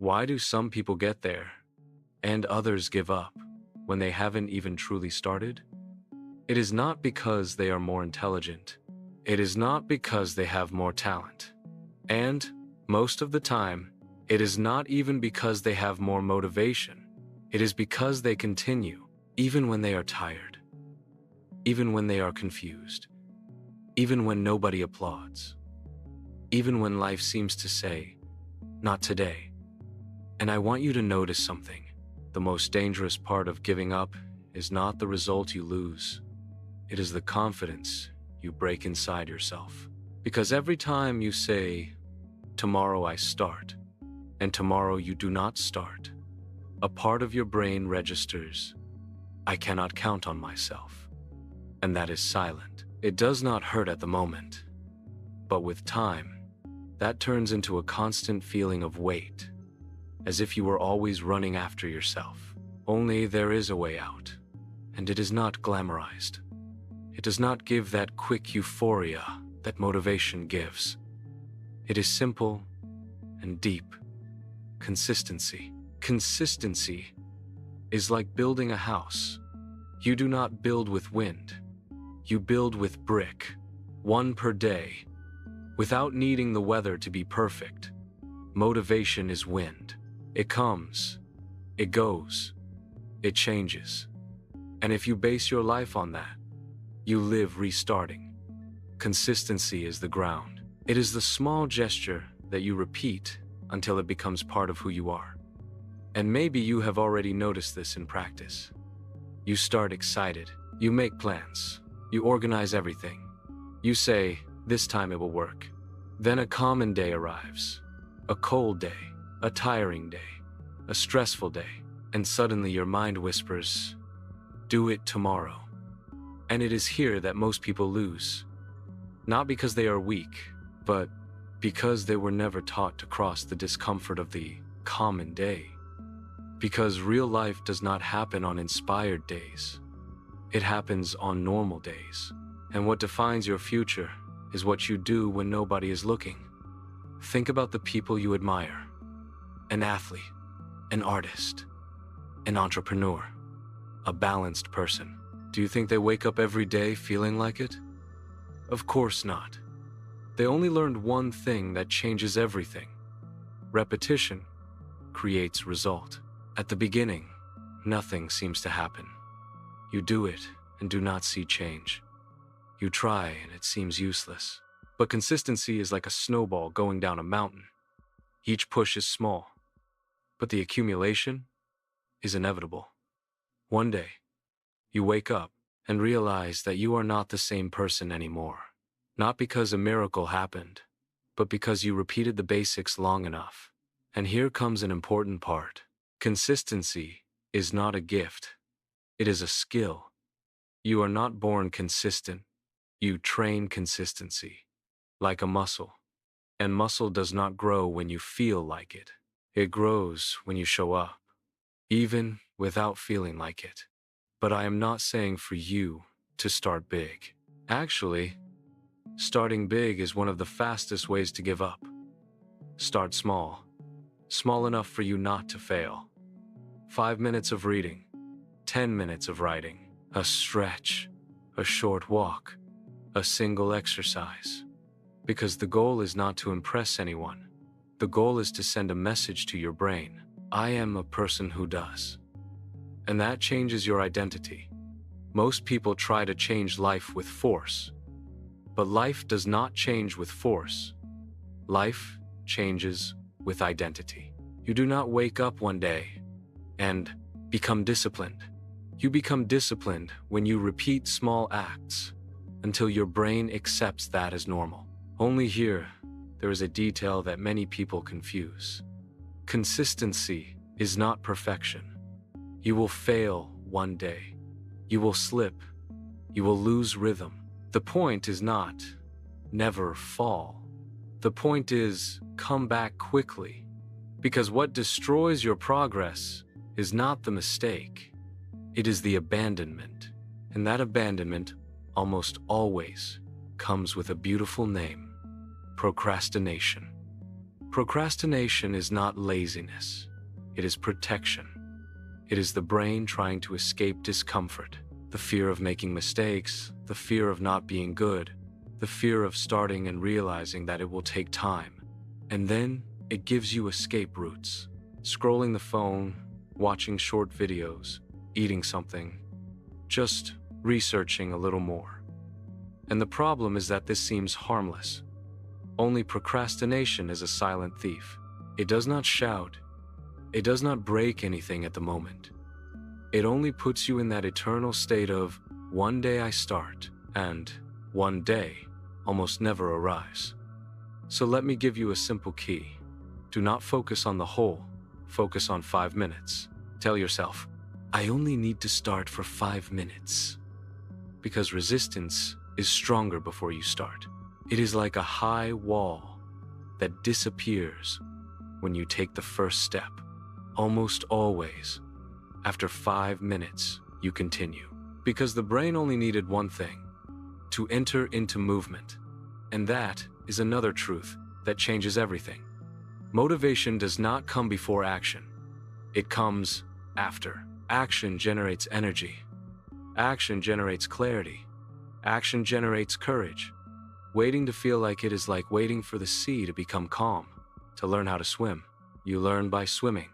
Why do some people get there and others give up when they haven't even truly started? It is not because they are more intelligent. It is not because they have more talent. And, most of the time, it is not even because they have more motivation. It is because they continue, even when they are tired, even when they are confused, even when nobody applauds, even when life seems to say, "Not today." And I want you to notice something. The most dangerous part of giving up is not the result you lose. It is the confidence you break inside yourself. Because every time you say, "Tomorrow I start," and tomorrow you do not start, a part of your brain registers, "I cannot count on myself." And that is silent. It does not hurt at the moment. But with time, that turns into a constant feeling of weight, as if you were always running after yourself. Only there is a way out, and it is not glamorized. It does not give that quick euphoria that motivation gives. It is simple and deep. Consistency. Consistency is like building a house. You do not build with wind. You build with brick, one per day, without needing the weather to be perfect. Motivation is wind. It comes, it goes, it changes. And if you base your life on that, you live restarting. Consistency is the ground. It is the small gesture that you repeat until it becomes part of who you are. And maybe you have already noticed this in practice. You start excited. You make plans. You organize everything. You say, "This time it will work." Then a common day arrives. A cold day. A tiring day. A stressful day. And suddenly your mind whispers, "Do it tomorrow." And it is here that most people lose. Not because they are weak, but because they were never taught to cross the discomfort of the common day. Because real life does not happen on inspired days. It happens on normal days. And what defines your future is what you do when nobody is looking. Think about the people you admire. An athlete, an artist, an entrepreneur, a balanced person. Do you think they wake up every day feeling like it? Of course not. They only learned one thing that changes everything. Repetition creates result. At the beginning, nothing seems to happen. You do it and do not see change. You try and it seems useless. But consistency is like a snowball going down a mountain. Each push is small, but the accumulation is inevitable. One day, you wake up and realize that you are not the same person anymore. Not because a miracle happened, but because you repeated the basics long enough. And here comes an important part. Consistency is not a gift. It is a skill. You are not born consistent. You train consistency, like a muscle. And muscle does not grow when you feel like it. It grows when you show up, even without feeling like it. But I am not saying for you to start big. Actually, starting big is one of the fastest ways to give up. Start small. Small enough for you not to fail. 5 minutes of reading, 10 minutes of writing, a stretch, a short walk, a single exercise. Because the goal is not to impress anyone. The goal is to send a message to your brain. I am a person who does. And that changes your identity. Most people try to change life with force. But life does not change with force. Life changes with identity. You do not wake up one day and become disciplined. You become disciplined when you repeat small acts until your brain accepts that as normal. Only here, there is a detail that many people confuse. Consistency is not perfection. You will fail one day. You will slip. You will lose rhythm. The point is not never fall. The point is come back quickly. Because what destroys your progress is not the mistake. It is the abandonment. And that abandonment almost always comes with a beautiful name: procrastination. Procrastination is not laziness. It is protection. It is the brain trying to escape discomfort, the fear of making mistakes, the fear of not being good, the fear of starting and realizing that it will take time. And then it gives you escape routes. Scrolling the phone, watching short videos, eating something, just researching a little more. And the problem is that this seems harmless. Only procrastination is a silent thief. It does not shout. It does not break anything at the moment. It only puts you in that eternal state of, one day I start, and one day almost never arrives. So let me give you a simple key. Do not focus on the whole, focus on 5 minutes. Tell yourself, I only need to start for 5 minutes. Because resistance is stronger before you start. It is like a high wall that disappears when you take the first step. Almost always, after 5 minutes, you continue. Because the brain only needed one thing, to enter into movement. And that is another truth that changes everything. Motivation does not come before action. It comes after. Action generates energy. Action generates clarity. Action generates courage. Waiting to feel like it is like waiting for the sea to become calm, to learn how to swim. You learn by swimming,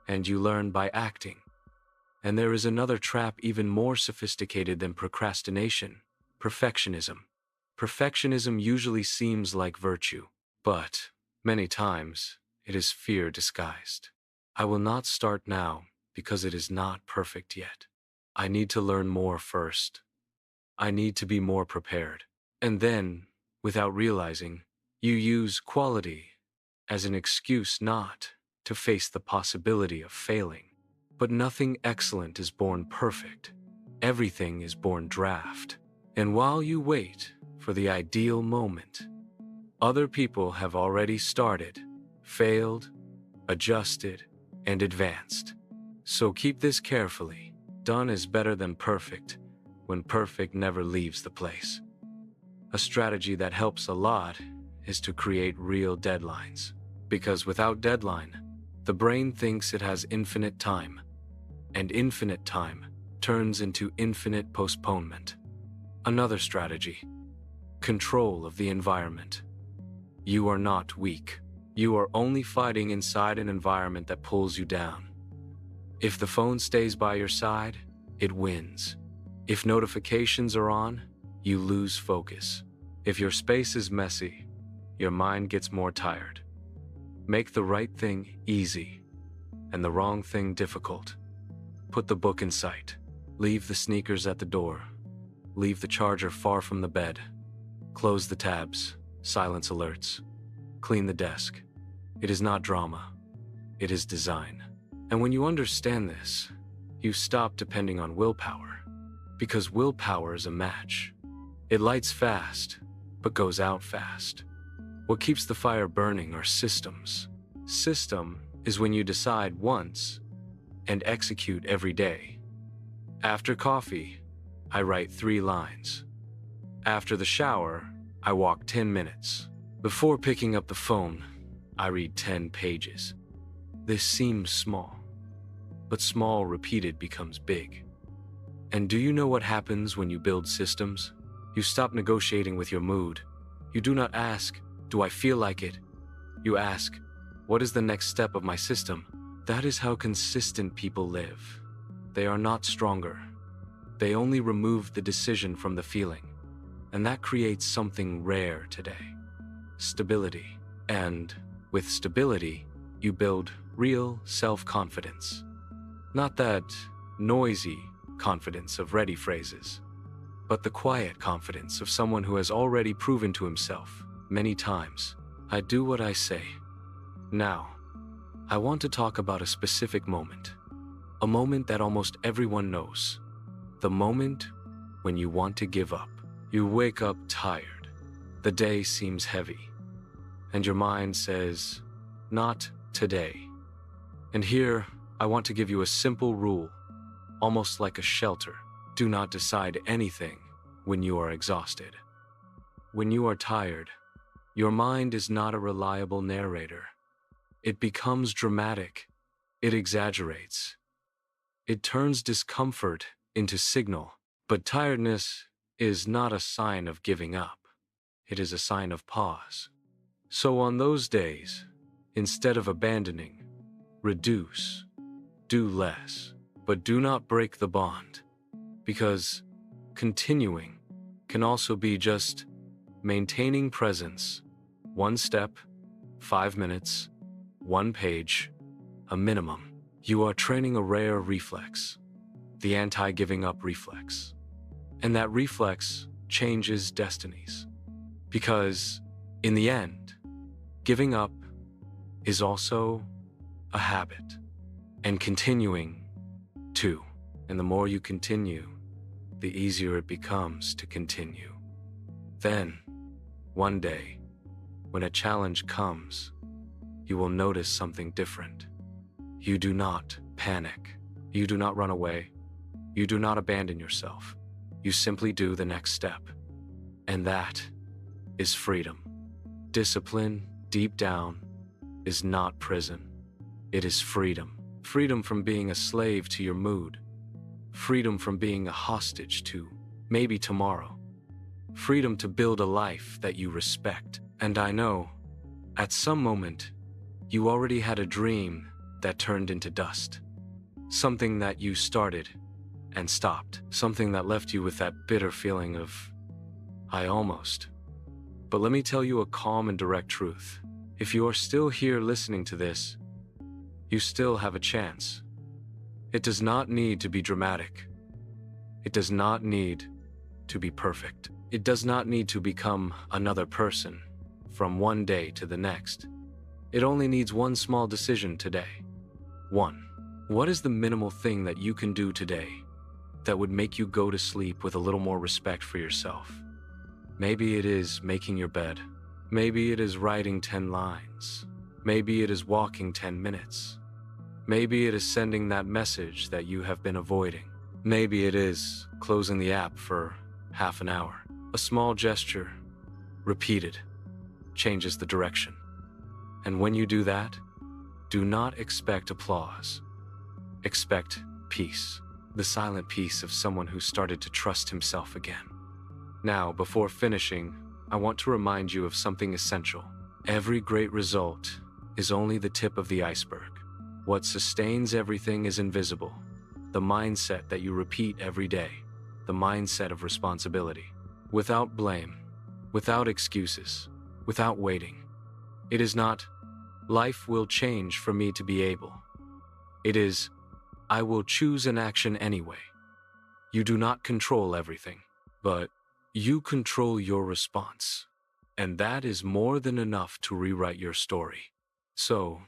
and you learn by acting. And there is another trap even more sophisticated than procrastination: perfectionism. Perfectionism usually seems like virtue, but many times it is fear disguised. I will not start now because it is not perfect yet. I need to learn more first. I need to be more prepared. And then, without realizing, you use quality as an excuse not to face the possibility of failing. But nothing excellent is born perfect. Everything is born draft. And while you wait for the ideal moment, other people have already started, failed, adjusted, and advanced. So keep this carefully. Done is better than perfect when perfect never leaves the place. A strategy that helps a lot is to create real deadlines. Because without deadline, the brain thinks it has infinite time, and infinite time turns into infinite postponement. Another strategy: control of the environment. You are not weak. You are only fighting inside an environment that pulls you down. If the phone stays by your side, it wins. If notifications are on, you lose focus. If your space is messy, your mind gets more tired. Make the right thing easy, and the wrong thing difficult. Put the book in sight. Leave the sneakers at the door. Leave the charger far from the bed. Close the tabs, silence alerts. Clean the desk. It is not drama. It is design. And when you understand this, you stop depending on willpower. Because willpower is a match. It lights fast, but goes out fast. What keeps the fire burning are systems. System is when you decide once and execute every day. After coffee, I write 3 lines. After the shower, I walk 10 minutes. Before picking up the phone, I read 10 pages. This seems small, but small repeated becomes big. And do you know what happens when you build systems? You stop negotiating with your mood. You do not ask, do I feel like it? You ask, what is the next step of my system? That is how consistent people live. They are not stronger. They only remove the decision from the feeling. And that creates something rare today: stability. And with stability, you build real self-confidence. Not that noisy confidence of ready phrases, but the quiet confidence of someone who has already proven to himself many times, I do what I say. Now, I want to talk about a specific moment. A moment that almost everyone knows. The moment when you want to give up. You wake up tired. The day seems heavy. And your mind says, not today. And here, I want to give you a simple rule, almost like a shelter. Do not decide anything when you are exhausted. When you are tired, your mind is not a reliable narrator. It becomes dramatic. It exaggerates. It turns discomfort into signal. But tiredness is not a sign of giving up. It is a sign of pause. So on those days, instead of abandoning, reduce, do less, but do not break the bond. Because continuing can also be just maintaining presence. One step, 5 minutes, one page, a minimum. You are training a rare reflex, the anti-giving up reflex. And that reflex changes destinies. Because in the end, giving up is also a habit. And continuing too. And the more you continue, the easier it becomes to continue. Then, one day, when a challenge comes, you will notice something different. You do not panic. You do not run away. You do not abandon yourself. You simply do the next step. And that is freedom. Discipline, deep down, is not prison. It is freedom. Freedom from being a slave to your mood. Freedom from being a hostage to maybe tomorrow. Freedom to build a life that you respect. And I know, at some moment, you already had a dream that turned into dust. Something that you started and stopped. Something that left you with that bitter feeling of, I almost. But let me tell you a calm and direct truth. If you are still here listening to this, you still have a chance. It does not need to be dramatic. It does not need to be perfect. It does not need to become another person from one day to the next. It only needs one small decision today. 1. What is the minimal thing that you can do today that would make you go to sleep with a little more respect for yourself? Maybe it is making your bed. Maybe it is writing 10 lines. Maybe it is walking 10 minutes. Maybe it is sending that message that you have been avoiding. Maybe it is closing the app for half an hour. A small gesture, repeated, changes the direction. And when you do that, do not expect applause. Expect peace. The silent peace of someone who started to trust himself again. Now, before finishing, I want to remind you of something essential. Every great result is only the tip of the iceberg. What sustains everything is invisible. The mindset that you repeat every day. The mindset of responsibility. Without blame. Without excuses. Without waiting. It is not, life will change for me to be able. It is, I will choose an action anyway. You do not control everything, but you control your response. And that is more than enough to rewrite your story. So,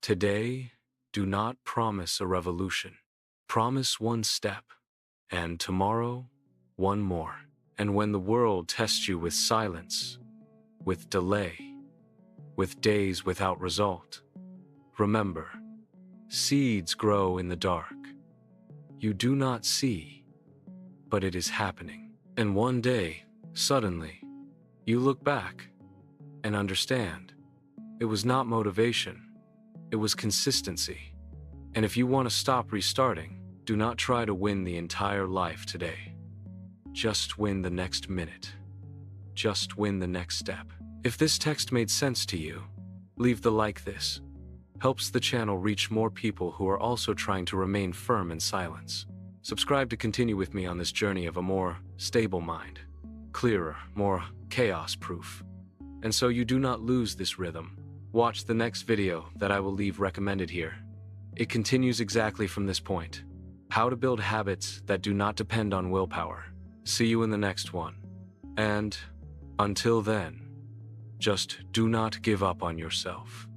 today, do not promise a revolution. Promise one step, and tomorrow, one more. And when the world tests you with silence, with delay, with days without result, remember, seeds grow in the dark. You do not see, but it is happening. And one day, suddenly, you look back and understand. It was not motivation, it was consistency. And if you want to stop restarting, do not try to win the entire life today. Just win the next minute. Just win the next step. If this text made sense to you, leave the like this. Helps the channel reach more people who are also trying to remain firm in silence. Subscribe to continue with me on this journey of a more stable mind. Clearer, more chaos-proof. And so you do not lose this rhythm. Watch the next video that I will leave recommended here. It continues exactly from this point. How to build habits that do not depend on willpower. See you in the next one. And until then, just do not give up on yourself.